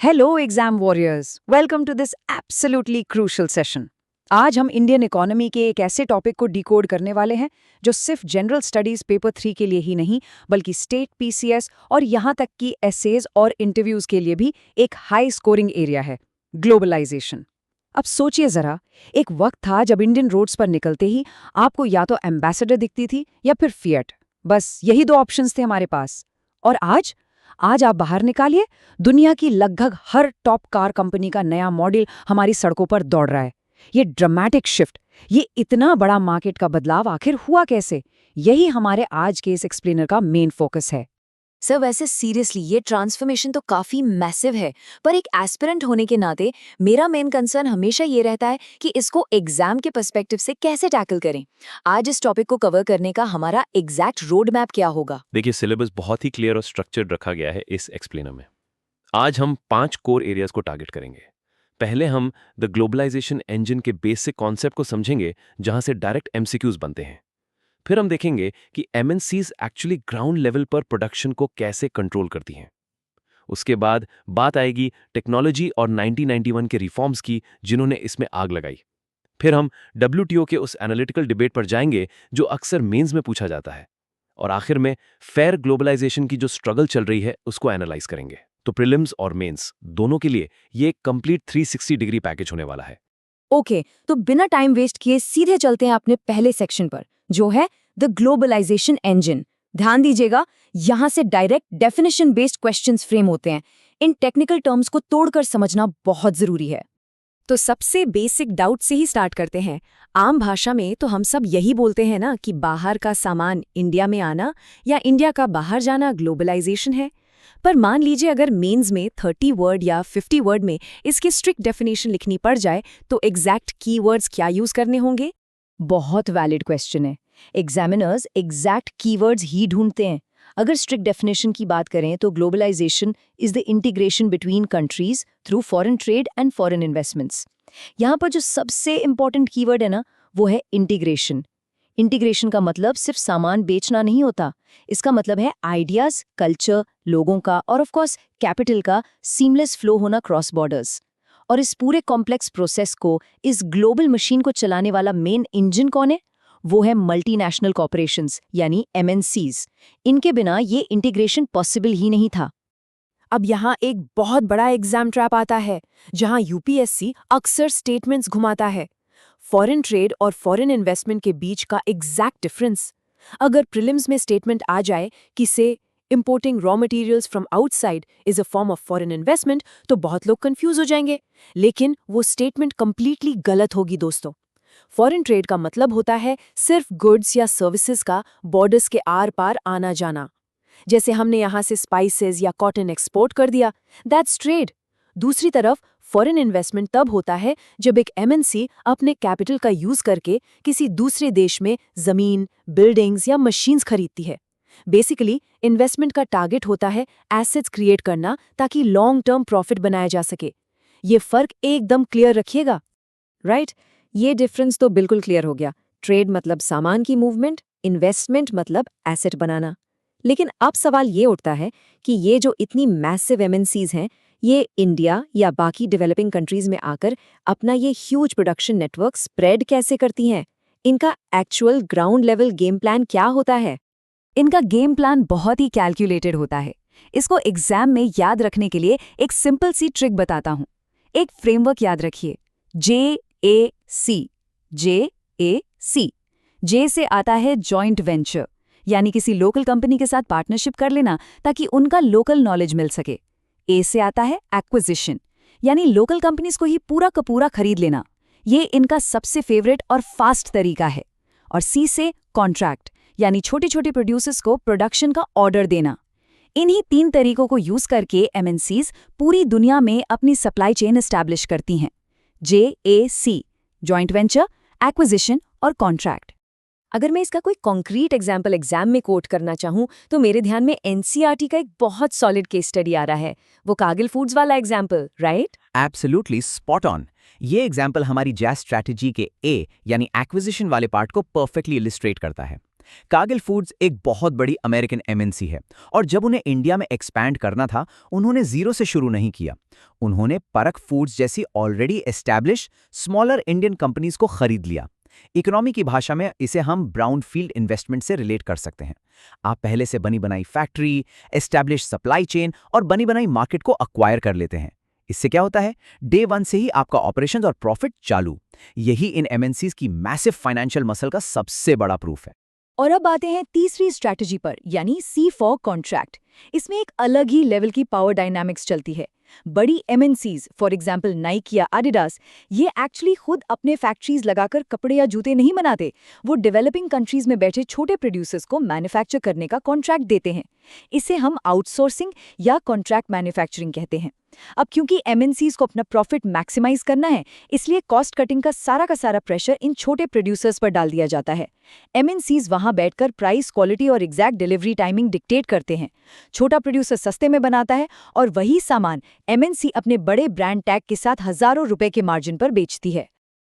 Hello exam warriors, welcome to this absolutely crucial session. आज हम Indian economy के एक ऐसे टॉपिक को डिकोड करने वाले हैं जो सिर्फ जनरल स्टडीज पेपर 3 के लिए ही नहीं बल्कि स्टेट पीसीएस और यहाँ तक कि एसेज और इंटरव्यूज के लिए भी एक हाई स्कोरिंग एरिया है, ग्लोबलाइजेशन। अब सोचिए जरा, एक वक्त था जब इंडियन रोड्स पर निकलते ही आपको या तो एम्बेसडर दिखती थी या फिर फिएट। बस यही दो ऑप्शंस थे हमारे पास। और आज आप बाहर निकालिए, दुनिया की लगभग हर टॉप कार कंपनी का नया मॉडल हमारी सड़कों पर दौड़ रहा है। ये ड्रामेटिक शिफ्ट, ये इतना बड़ा मार्केट का बदलाव आखिर हुआ कैसे? यही हमारे आज के इस एक्सप्लेनर का मेन फोकस है। सर वैसे सीरियसली ये ट्रांसफॉर्मेशन तो काफी मैसिव है, पर एक एस्पिरेंट होने के नाते मेरा मेन कंसर्न हमेशा ये रहता है कि इसको एग्जाम के पर्सपेक्टिव से कैसे टैकल करें। आज इस टॉपिक को कवर करने का हमारा एग्जैक्ट रोड मैप क्या होगा? देखिए, सिलेबस बहुत ही क्लियर और स्ट्रक्चर्ड रखा गया है इस एक्सप्लेनर में। आज हम 5 कोर एरियाज को टारगेट करेंगे। पहले हम द ग्लोबलाइजेशन इंजन के बेसिक कॉन्सेप्ट को समझेंगे, जहां से डायरेक्ट एमसीक्यूज बनते हैं। फिर हम देखेंगे कि एमएनसीज एक्चुअली ग्राउंड लेवल पर प्रोडक्शन को कैसे कंट्रोल करती हैं। उसके बाद बात आएगी टेक्नोलॉजी और 1991 के रिफॉर्म्स की, जिन्होंने इसमें आग लगाई। फिर हम डब्ल्यूटीओ के उस एनालिटिकल डिबेट पर जाएंगे जो अक्सर मेंस में पूछा जाता है। और आखिर में फेयर ग्लोबलाइजेशन की जो स्ट्रगल चल रही है उसको एनालाइज करेंगे। तो प्रीलिम्स और मेंस दोनों के लिए ये एक कंप्लीट 360 डिग्री पैकेज होने वाला है। ओके, तो बिना टाइम वेस्ट किए सीधे चलते हैं अपने पहले सेक्शन पर, जो है द ग्लोबलाइजेशन इंजन। ध्यान दीजिएगा, यहाँ से direct definition based questions frame होते हैं। इन टेक्निकल टर्म्स को तोड़कर समझना बहुत जरूरी है। तो सबसे बेसिक डाउट से ही स्टार्ट करते हैं। आम भाषा में तो हम सब यही बोलते हैं ना कि बाहर का सामान इंडिया में आना या इंडिया का बाहर जाना ग्लोबलाइजेशन है। पर मान लीजिए अगर मेंस में 30 वर्ड या 50 वर्ड में इसकी स्ट्रिक्ट डेफिनेशन लिखनी पड़ जाए, तो एग्जैक्ट कीवर्ड्स क्या यूज करने होंगे? बहुत वैलिड क्वेश्चन है। एग्जामिनर्स एग्जैक्ट कीवर्ड्स ही ढूंढते हैं। अगर स्ट्रिक्ट डेफिनेशन की बात करें तो globalisation is the integration between countries through foreign trade and foreign investments. यहाँ पर जो सबसे इंपॉर्टेंट कीवर्ड है ना, वो है इंटीग्रेशन। इंटीग्रेशन का मतलब सिर्फ सामान बेचना नहीं होता। इसका मतलब है आइडियाज, कल्चर, लोगों का और ऑफ कोर्स कैपिटल का सीमलेस फ्लो होना क्रॉस बॉर्डर्स। और इस पूरे कॉम्प्लेक्स प्रोसेस को, इस ग्लोबल मशीन को चलाने वाला मेन इंजन कौन है? वो है मल्टीनेशनल कॉर्पोरेशंस यानी एमएनसीज। इनके बिना ये इंटीग्रेशन पॉसिबल ही नहीं था। अब यहाँ एक बहुत बड़ा एग्जाम ट्रैप आता है, जहाँ यूपीएससी अक्सर स्टेटमेंट्स घुमाता है। फॉरेन ट्रेड और फॉरेन इन्वेस्टमेंट के बीच का एग्जैक्ट डिफरेंस। अगर प्रीलिम्स में स्टेटमेंट आ जाए कि से importing raw materials from outside is a form of foreign investment, तो बहुत लोग कंफ्यूज हो जाएंगे। लेकिन वो स्टेटमेंट कंप्लीटली गलत होगी दोस्तों। फॉरेन ट्रेड का मतलब होता है सिर्फ गुड्स या सर्विसेज का बॉर्डर्स के आर पार आना जाना। जैसे हमने यहाँ से स्पाइसेस या कॉटन एक्सपोर्ट कर दिया, दैट्स ट्रेड। दूसरी तरफ फॉरेन इन्वेस्टमेंट तब होता है जब एक एमएनसी अपने कैपिटल का यूज करके किसी दूसरे देश में जमीन, बिल्डिंग्स या मशीन्स खरीदती है। बेसिकली इन्वेस्टमेंट का टारगेट होता है एसेट्स क्रिएट करना, ताकि लॉन्ग टर्म प्रॉफिट बनाया जा सके। ये फर्क एकदम क्लियर रखिएगा। राइट, ये डिफरेंस तो बिल्कुल क्लियर हो गया। ट्रेड मतलब सामान की मूवमेंट, इन्वेस्टमेंट मतलब एसेट बनाना। लेकिन अब सवाल ये उठता है कि ये जो इतनी मैसिव एमएनसीज हैं, ये इंडिया या बाकी डेवलपिंग कंट्रीज में आकर अपना ये ह्यूज प्रोडक्शन नेटवर्क स्प्रेड कैसे करती हैं? इनका actual ground level game plan क्या होता है? इनका गेम प्लान बहुत ही कैलकुलेटेड होता है। इसको एग्जाम में याद रखने के लिए एक सिंपल सी ट्रिक बताता हूं। एक फ्रेमवर्क याद रखिए, JAC। JAC, जे से आता है जॉइंट वेंचर, यानी किसी लोकल कंपनी के साथ पार्टनरशिप कर लेना ताकि उनका लोकल नॉलेज मिल सके। ए से आता है एक्विजिशन, यानी लोकल कंपनीज को ही पूरा का पूरा खरीद लेना। ये इनका सबसे फेवरेट और फास्ट तरीका है। और सी से कॉन्ट्रैक्ट, यानी छोटे छोटे प्रोड्यूसर्स को प्रोडक्शन का ऑर्डर देना। इन्हीं 3 तरीकों को यूज करके एमएनसीज पूरी दुनिया में अपनी सप्लाई चेन एस्टैब्लिश करती हैं। JAC, जॉइंट वेंचर, एक्विजिशन और कॉन्ट्रैक्ट। अगर मैं इसका कोई कॉन्क्रीट एग्जाम्पल एग्जाम में कोट करना चाहूँ, तो मेरे ध्यान में एनसीईआरटी का एक बहुत सॉलिड केस स्टडी आ रहा है, वो कारगिल फूड्स वाला example, right? Absolutely spot on. ये एग्जाम्पल हमारी जैस स्ट्रैटेजी के ए यानी एक्विजिशन वाले पार्ट को परफेक्टली इलिस्ट्रेट करता है। कार्गिल फूड्स एक बहुत बड़ी अमेरिकन एमएनसी है और जब उन्हें इंडिया में एक्सपैंड करना था, उन्होंने जीरो से शुरू नहीं किया। उन्होंने परख फूड्स जैसी already establish smaller Indian companies को खरीद लिया। इकोनॉमी की भाषा में इसे हम ब्राउनफील्ड इन्वेस्टमेंट से रिलेट कर सकते हैं। आप पहले से बनी बनाई फैक्ट्री, एस्टैब्लिश सप्लाई चेन और बनी बनाई मार्केट को अक्वायर कर लेते हैं। इससे क्या होता है, डे वन से ही आपका ऑपरेशंस और प्रॉफिट चालू। यही इन एमएनसीज की मैसिव फाइनेंशियल मसल का सबसे बड़ा प्रूफ है। और अब आते हैं तीसरी स्ट्रैटेजी पर, यानी C4 कॉन्ट्रैक्ट। इसमें एक अलग ही लेवल की पावर डायनामिक्स चलती है। बड़ी एमएनसीज, फॉर एग्जांपल नाइक या एडिडास, ये एक्चुअली खुद अपने फैक्ट्रीज लगाकर कपड़े या जूते नहीं बनाते। वो डेवलपिंग कंट्रीज में बैठे छोटे प्रोड्यूसर्स को मैन्युफैक्चर करने का कॉन्ट्रैक्ट देते हैं। इसे हम आउटसोर्सिंग या कॉन्ट्रैक्ट मैन्युफैक्चरिंग कहते हैं। अब क्योंकि एमएनसीज को अपना प्रॉफिट मैक्सिमाइज करना है, इसलिए कॉस्ट कटिंग का सारा प्रेशर इन छोटे प्रोड्यूसर्स पर डाल दिया जाता है। एमएनसीज वहां बैठकर प्राइस, क्वालिटी और एग्जैक्ट डिलीवरी टाइमिंग डिक्टेट करते हैं। छोटा प्रोड्यूसर सस्ते में बनाता है और वही सामान एमएनसी अपने बड़े ब्रांड टैग के साथ हजारों रुपए के मार्जिन पर बेचती है।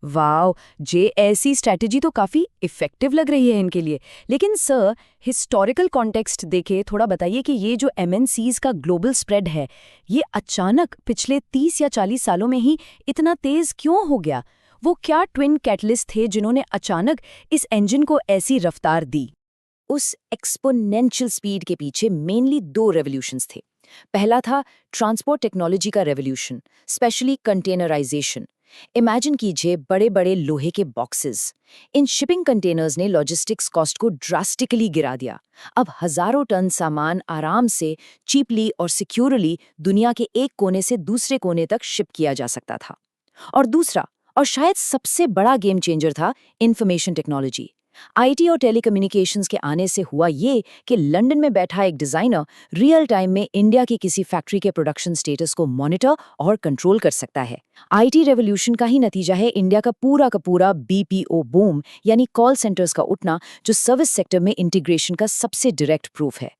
वाओ, जे ऐसी स्ट्रैटेजी तो काफी इफेक्टिव लग रही है इनके लिए। लेकिन सर, हिस्टोरिकल कॉन्टेक्स्ट देखे, थोड़ा बताइए कि ये जो एमएनसीज का ग्लोबल स्प्रेड है, ये अचानक पिछले 30 या 40 सालों में ही इतना तेज क्यों हो गया? वो क्या ट्विन कैटलिस्ट थे जिन्होंने अचानक इस इंजन को ऐसी रफ्तार दी? उस एक्सपोनेंशियल स्पीड के पीछे मेनली 2 रेवोल्यूशंस थे। पहला था ट्रांसपोर्ट टेक्नोलॉजी का रेवोल्यूशन, स्पेशली कंटेनराइजेशन। इमेजिन कीजिए बड़े बड़े लोहे के बॉक्सेस। इन शिपिंग कंटेनर्स ने लॉजिस्टिक्स कॉस्ट को ड्रास्टिकली गिरा दिया। अब हजारों टन सामान आराम से, चीपली और सिक्योरली दुनिया के एक कोने से दूसरे कोने तक शिप किया जा सकता था। और दूसरा, और शायद सबसे बड़ा गेम चेंजर था इंफॉर्मेशन टेक्नोलॉजी। आईटी और टेलीकम्युनिकेशंस के आने से हुआ ये कि लंदन में बैठा एक डिजाइनर रियल टाइम में इंडिया की किसी फैक्ट्री के प्रोडक्शन स्टेटस को मॉनिटर और कंट्रोल कर सकता है। आईटी रेवोल्यूशन का ही नतीजा है इंडिया का पूरा बीपीओ बूम, यानी कॉल सेंटर्स का उठना, जो सर्विस सेक्टर में इंटीग्रेशन का सबसे डायरेक्ट प्रूफ है।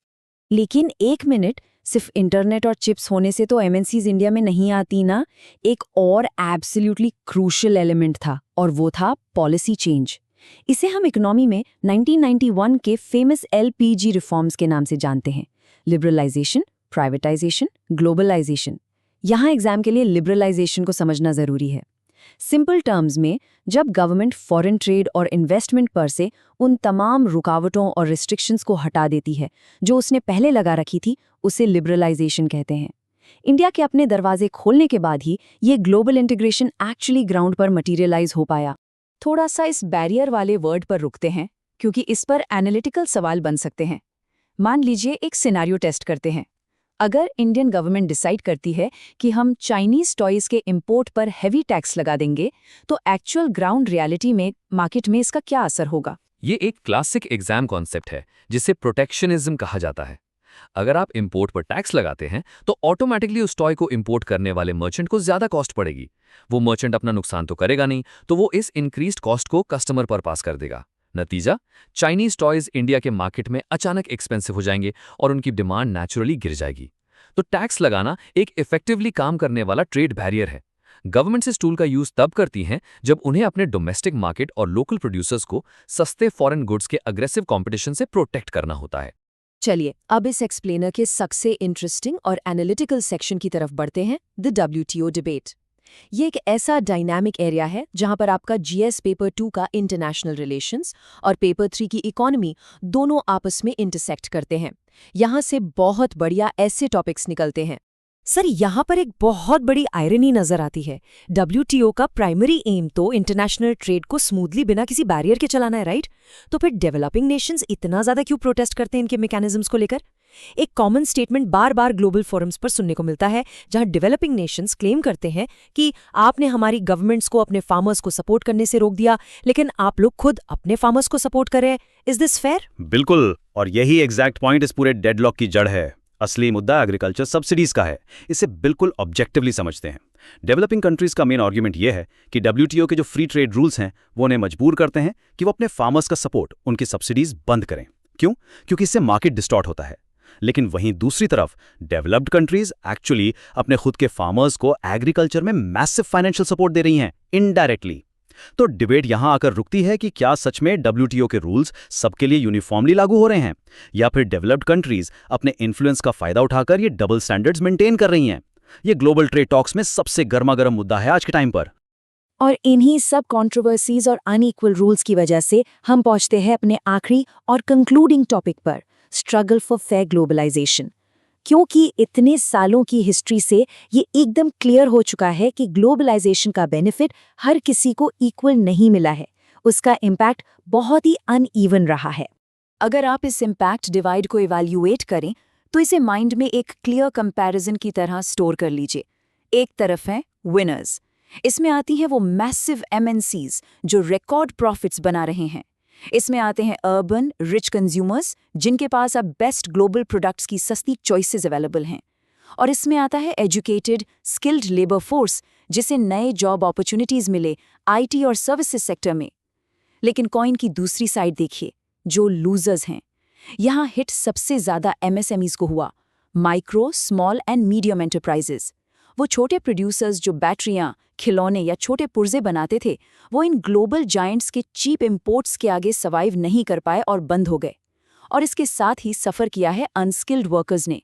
लेकिन एक मिनट, सिर्फ इंटरनेट और चिप्स होने से तो एमएनसीज इंडिया में नहीं आती ना। एक और एब्सोल्युटली क्रूशियल एलिमेंट था, और वो था पॉलिसी चेंज। इसे हम इकोनॉमी में 1991 के फेमस एलपीजी रिफॉर्म्स के नाम से जानते हैं। Liberalisation, privatisation, globalisation. यहाँ एग्जाम के लिए लिबरलाइजेशन को समझना जरूरी है। सिंपल टर्म्स में, जब गवर्नमेंट फॉरेन ट्रेड और इन्वेस्टमेंट पर से उन तमाम रुकावटों और रिस्ट्रिक्शंस को हटा देती है जो उसने पहले लगा रखी थी, उसे लिबरलाइजेशन कहते हैं। इंडिया के अपने दरवाजे खोलने के बाद ही ये ग्लोबल इंटीग्रेशन एक्चुअली ग्राउंड पर मटीरियलाइज हो पाया। थोड़ा सा इस बैरियर वाले वर्ड पर रुकते हैं, क्योंकि इस पर एनालिटिकल सवाल बन सकते हैं। मान लीजिए एक सिनेरियो टेस्ट करते हैं। अगर इंडियन गवर्नमेंट डिसाइड करती है कि हम चाइनीज टॉयज के इंपोर्ट पर हेवी टैक्स लगा देंगे, तो एक्चुअल ग्राउंड रियलिटी में, मार्केट में इसका क्या असर होगा? ये एक क्लासिक एग्जाम कॉन्सेप्ट है जिसे प्रोटेक्शनिज्म कहा जाता है। अगर आप इंपोर्ट पर टैक्स लगाते हैं तो ऑटोमेटिकली उस टॉय को इंपोर्ट करने वाले मर्चेंट को ज्यादा कॉस्ट पड़ेगी। वो मर्चेंट अपना नुकसान तो करेगा नहीं, तो वो इस इंक्रीज्ड कॉस्ट को कस्टमर पर पास कर देगा। नतीजा, चाइनीज टॉयज इंडिया के मार्केट में अचानक एक्सपेंसिव हो जाएंगे और उनकी डिमांड नेचुरली गिर जाएगी। तो टैक्स लगाना एक इफेक्टिवली काम करने वाला ट्रेड बैरियर है। गवर्नमेंट इस टूल का यूज तब करती हैं जब उन्हें अपने डोमेस्टिक मार्केट और लोकल प्रोड्यूसर्स को सस्ते फॉरेन गुड्स के अग्रेसिव कंपटीशन से प्रोटेक्ट करना होता है। चलिए अब इस एक्सप्लेनर के सबसे इंटरेस्टिंग और एनालिटिकल सेक्शन की तरफ बढ़ते हैं, द WTO डिबेट। ये एक ऐसा डायनामिक एरिया है जहां पर आपका GS पेपर 2 का इंटरनेशनल रिलेशंस और पेपर 3 की इकोनॉमी दोनों आपस में इंटरसेक्ट करते हैं। यहां से बहुत बढ़िया ऐसे टॉपिक्स निकलते हैं। सर, यहाँ पर एक बहुत बड़ी आयरनी नजर आती है। WTO का प्राइमरी एम तो इंटरनेशनल ट्रेड को स्मूथली बिना किसी बैरियर के चलाना है, राइट? तो फिर डेवलपिंग नेशंस इतना ज्यादा क्यों प्रोटेस्ट करते हैं इनके मैकेनिज्म्स को लेकर? एक कॉमन स्टेटमेंट बार बार ग्लोबल फोरम्स पर सुनने को मिलता है, जहां डेवलपिंग नेशंस क्लेम करते हैं कि आपने हमारी गवर्नमेंट्स को अपने फार्मर्स को सपोर्ट करने से रोक दिया, लेकिन आप लोग खुद अपने फार्मर्स को सपोर्ट कर रहे हैं। Is this fair? बिल्कुल, और यही एग्जैक्ट पॉइंट इस पूरे डेडलॉक की जड़ है। असली मुद्दा एग्रीकल्चर सब्सिडीज का है। इसे बिल्कुल ऑब्जेक्टिवली समझते हैं। डेवलपिंग कंट्रीज का मेन आर्ग्यूमेंट यह है कि WTO के जो फ्री ट्रेड रूल्स हैं वो उन्हें मजबूर करते हैं कि वो अपने फार्मर्स का सपोर्ट, उनकी सब्सिडीज बंद करें। क्यों? क्योंकि इससे मार्केट डिस्टॉर्ट होता है। लेकिन वहीं दूसरी तरफ डेवलप्ड कंट्रीज एक्चुअली अपने खुद के फार्मर्स को एग्रीकल्चर में मैसिव फाइनेंशियल सपोर्ट दे रही हैं, इनडायरेक्टली। तो डिबेट यहां आकर रुकती है कि क्या सच में WTO के रूल्स सबके लिए यूनिफॉर्मली लागू हो रहे हैं, या फिर डेवलप्ड कंट्रीज अपने इन्फ्लुएंस का फायदा उठाकर ये डबल स्टैंडर्ड्स मेंटेन कर रही हैं। ये ग्लोबल ट्रेड टॉक्स में सबसे गर्मागर्म मुद्दा है आज के टाइम पर। और इन्हीं सब कंट्रोवर्सीज और अनइक्वल रूल्स की वजह से हम पहुंचते हैं अपने आखिरी और कंक्लूडिंग टॉपिक पर, स्ट्रगल फॉर फेयर ग्लोबलाइजेशन। क्योंकि इतने सालों की हिस्ट्री से ये एकदम क्लियर हो चुका है कि ग्लोबलाइजेशन का बेनिफिट हर किसी को इक्वल नहीं मिला है, उसका इम्पैक्ट बहुत ही अनइवन रहा है। अगर आप इस इम्पैक्ट डिवाइड को इवैल्यूएट करें तो इसे माइंड में एक क्लियर कंपैरिजन की तरह स्टोर कर लीजिए। एक तरफ हैं विनर्स, इसमें आती हैं वो मैसिव MNCs जो रिकॉर्ड प्रॉफिट्स बना रहे हैं। इसमें आते हैं अर्बन रिच कंज्यूमर्स जिनके पास अब बेस्ट ग्लोबल प्रोडक्ट्स की सस्ती चॉइसेस अवेलेबल हैं। और इसमें आता है एजुकेटेड स्किल्ड लेबर फोर्स जिसे नए जॉब अपॉर्चुनिटीज मिले IT और सर्विसेज सेक्टर में। लेकिन कॉइन की दूसरी साइड देखिए, जो लूजर्स हैं। यहाँ हिट सबसे ज़्यादा MSMEs को हुआ, micro small and medium enterprises. वो छोटे प्रोड्यूसर्स जो बैटरियां, खिलौने या छोटे पुर्जे बनाते थे, वो इन ग्लोबल जायंट्स के चीप इंपोर्ट्स के आगे सर्वाइव नहीं कर पाए और बंद हो गए। और इसके साथ ही सफ़र किया है अनस्किल्ड वर्कर्स ने,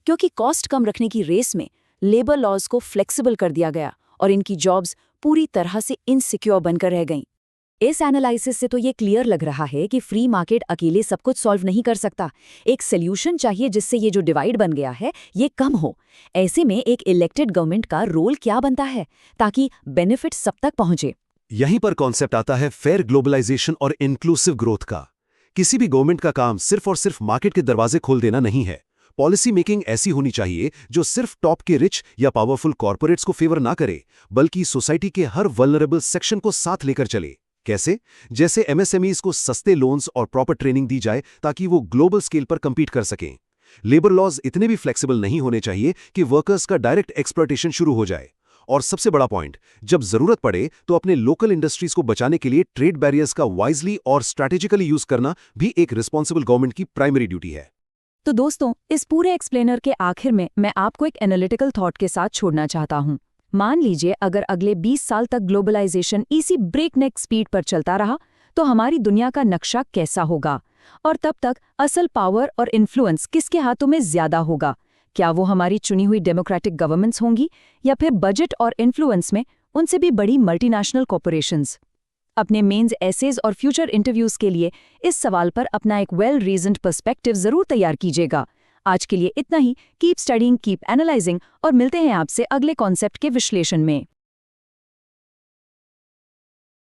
क्योंकि कॉस्ट कम रखने की रेस में लेबर लॉज को फ्लेक्सिबल कर दिया गया और इनकी जॉब्स पूरी तरह से इनसिक्योर बनकर रह गईं। इस एनालिसिस से तो ये क्लियर लग रहा है कि फ्री मार्केट अकेले सब कुछ सॉल्व नहीं कर सकता। एक सोल्यूशन चाहिए जिससे ये जो डिवाइड बन गया है ये कम हो। ऐसे में एक इलेक्टेड गवर्नमेंट का रोल क्या बनता है ताकि बेनिफिट सब तक पहुंचे? यहीं पर कॉन्सेप्ट आता है फेयर ग्लोबलाइजेशन और इंक्लूसिव ग्रोथ का। किसी भी गवर्नमेंट का काम सिर्फ और सिर्फ मार्केट के दरवाजे खोल देना नहीं है। पॉलिसी मेकिंग ऐसी होनी चाहिए जो सिर्फ टॉप के रिच या पावरफुल कॉर्पोरेट्स को फेवर ना करे, बल्कि सोसाइटी के हर वल्नरेबल सेक्शन को साथ लेकर चले। कैसे? जैसे MSMEs को सस्ते लोन्स और प्रॉपर ट्रेनिंग दी जाए ताकि वो ग्लोबल स्केल पर compete कर सकें। लेबर लॉज इतने भी फ्लेक्सिबल नहीं होने चाहिए कि वर्कर्स का डायरेक्ट एक्सप्लॉयटेशन शुरू हो जाए। और सबसे बड़ा पॉइंट, जब जरूरत पड़े तो अपने लोकल इंडस्ट्रीज को बचाने के लिए ट्रेड बैरियर्स का वाइजली और स्ट्रैटेजिकली यूज करना भी एक रिस्पॉन्सिबल गवर्नमेंट की प्राइमरी ड्यूटी है। तो दोस्तों, इस पूरे एक्सप्लेनर के आखिर में मैं आपको एक एनालिटिकल थॉट के साथ छोड़ना चाहता हूँ। मान लीजिए अगर अगले 20 साल तक ग्लोबलाइजेशन इसी ब्रेकनेक स्पीड पर चलता रहा तो हमारी दुनिया का नक्शा कैसा होगा? और तब तक असल पावर और इन्फ्लुएंस किसके हाथों में ज्यादा होगा? क्या वो हमारी चुनी हुई डेमोक्रेटिक गवर्नमेंट्स होंगी या फिर बजट और इन्फ्लुएंस में उनसे भी बड़ी मल्टीनेशनल कॉर्पोरेशंस? अपने मेंस एसेज और फ्यूचर इंटरव्यूज के लिए इस सवाल पर अपना एक वेल रीजन्ड पर्सपेक्टिव जरूर तैयार कीजिएगा। आज के लिए इतना ही। कीप स्टडीइंग, कीप एनालाइजिंग और मिलते हैं आपसे अगले कॉन्सेप्ट के विश्लेषण में।